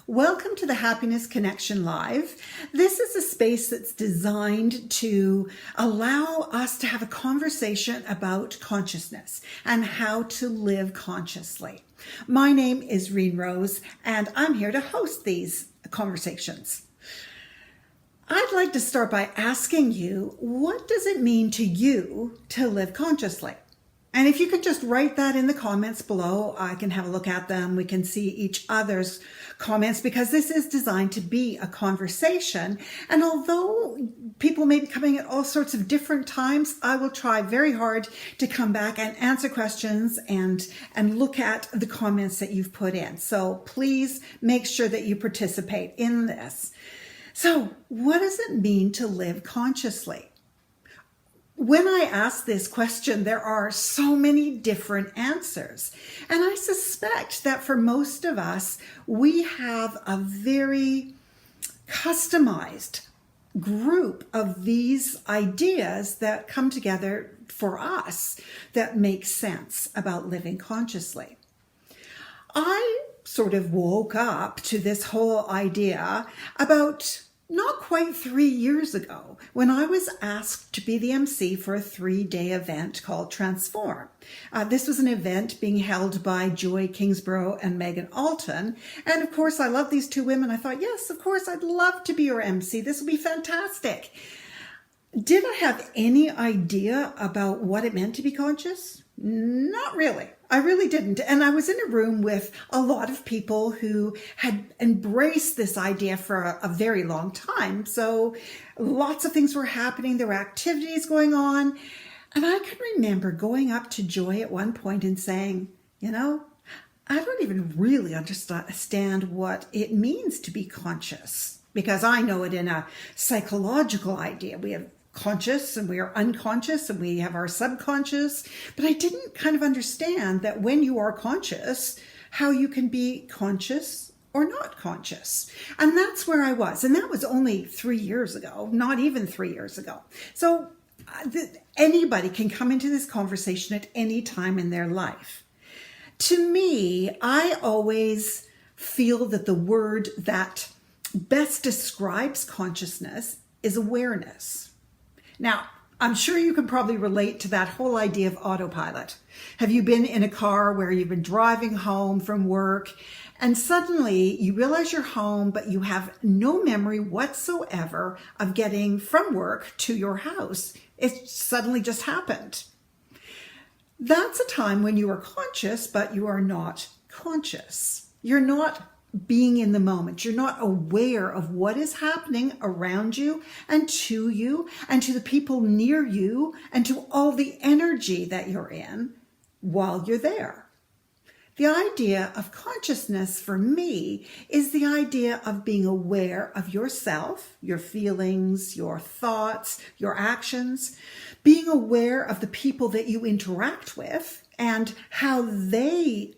Welcome to the Happiness Connection Live. This is a space that's designed to allow us to have a conversation about consciousness and how to live consciously. My name is Reen Rose, and I'm here to host these conversations. I'd like to start by asking you, what does it mean to you to live consciously? And if you could just write that in the comments below, I can have a look at them. We can see each other's comments because this is designed to be a conversation. And although people may be coming at all sorts of different times, I will try very hard to come back and answer questions and look at the comments that you've put in. So please make sure that you participate in this. So what does it mean to live consciously? When I ask this question, there are so many different answers. And I suspect that for most of us, we have a very customized group of these ideas that come together for us that make sense about living consciously. I sort of woke up to this whole idea about not quite 3 years ago, when I was asked to be the MC for a 3-day event called Transform. This was an event being held by Joy Kingsborough and Megan Alton. And of course, I love these two women. I thought, yes, of course, I'd love to be your MC. This will be fantastic. Did I have any idea about what it meant to be conscious? Not really. I really didn't. And I was in a room with a lot of people who had embraced this idea for a very long time. So lots of things were happening. There were activities going on. And I can remember going up to Joy at one point and saying, I don't even really understand what it means to be conscious, because I know it in a psychological idea. We have conscious and we are unconscious and we have our subconscious, but I didn't kind of understand that when you are conscious, how you can be conscious or not conscious. And that's where I was. And that was only 3 years ago, not even 3 years ago. So anybody can come into this conversation at any time in their life. To me, I always feel that the word that best describes consciousness is awareness. Now, I'm sure you can probably relate to that whole idea of autopilot. Have you been in a car where you've been driving home from work and suddenly you realize you're home, but you have no memory whatsoever of getting from work to your house? It suddenly just happened. That's a time when you are conscious, but you are not conscious. You're not being in the moment. You're not aware of what is happening around you and to the people near you and to all the energy that you're in while you're there. The idea of consciousness for me is the idea of being aware of yourself, your feelings, your thoughts, your actions, being aware of the people that you interact with and how they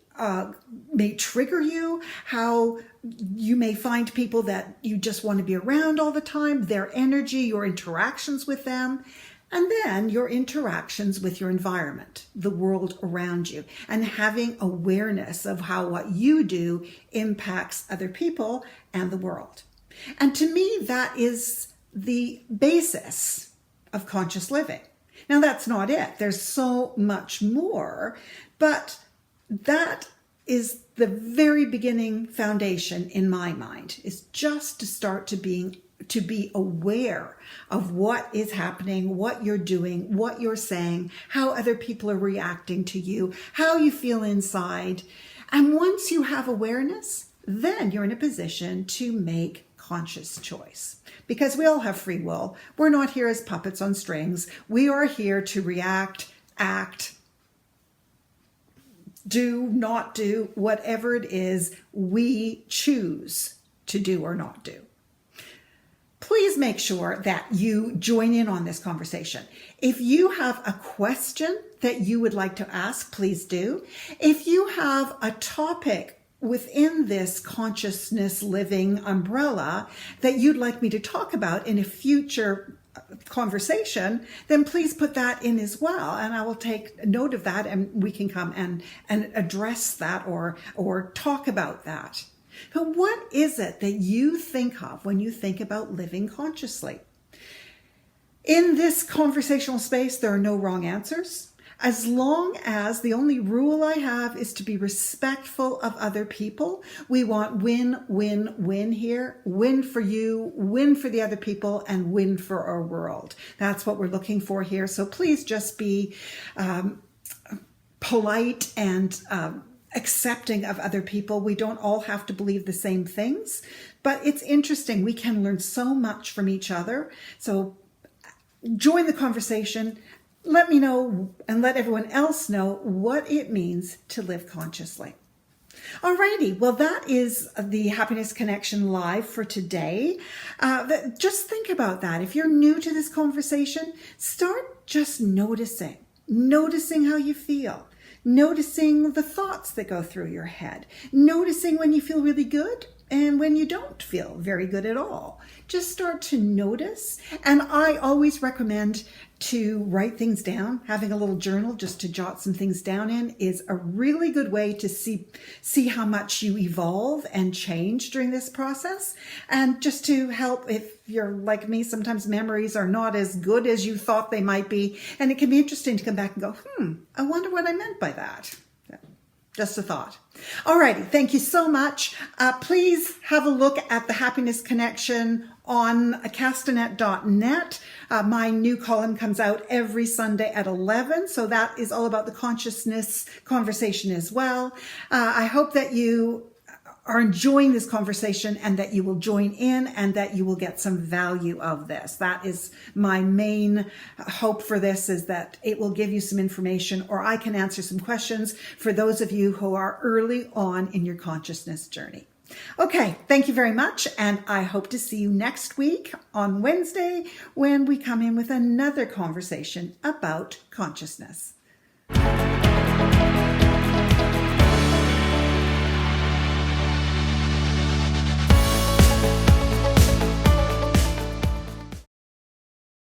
may trigger you, how you may find people that you just want to be around all the time, their energy, your interactions with them, and then your interactions with your environment, the world around you, and having awareness of how what you do impacts other people and the world. And to me, that is the basis of conscious living. Now, that's not it. There's so much more, but that is the very beginning foundation in my mind, is just to start to be aware of what is happening, what you're doing, what you're saying, how other people are reacting to you, how you feel inside. And once you have awareness, then you're in a position to make conscious choice. Because we all have free will. We're not here as puppets on strings. We are here to react, act, do, not do, whatever it is we choose to do or not do. Please make sure that you join in on this conversation. If you have a question that you would like to ask, please do. If you have a topic within this consciousness living umbrella that you'd like me to talk about in a future conversation, then please put that in as well. And I will take note of that and we can come and address that or talk about that. But what is it that you think of when you think about living consciously? In this conversational space, there are no wrong answers. As long as the only rule I have is to be respectful of other people. We want win, win, win here. Win for you, win for the other people, and win for our world. That's what we're looking for here. So please just be polite and accepting of other people. We don't all have to believe the same things, but it's interesting. We can learn so much from each other. So join the conversation. Let me know and let everyone else know what it means to live consciously. Alrighty, well, that is the Happiness Connection Live for today. Just think about that. If you're new to this conversation, start just noticing how you feel, noticing the thoughts that go through your head, noticing when you feel really good and when you don't feel very good at all. Just start to notice. And I always recommend to write things down. Having a little journal just to jot some things down in is a really good way to see how much you evolve and change during this process. And just to help, if you're like me, sometimes memories are not as good as you thought they might be. And it can be interesting to come back and go, I wonder what I meant by that. Just a thought. Alrighty, thank you so much. Please have a look at the Happiness Connection on castanet.net. My new column comes out every Sunday at 11, so that is all about the consciousness conversation as well. I hope that you are enjoying this conversation and that you will join in and that you will get some value of this. That is my main hope for this, is that it will give you some information, or I can answer some questions for those of you who are early on in your consciousness journey. Okay, thank you very much, and I hope to see you next week on Wednesday when we come in with another conversation about consciousness.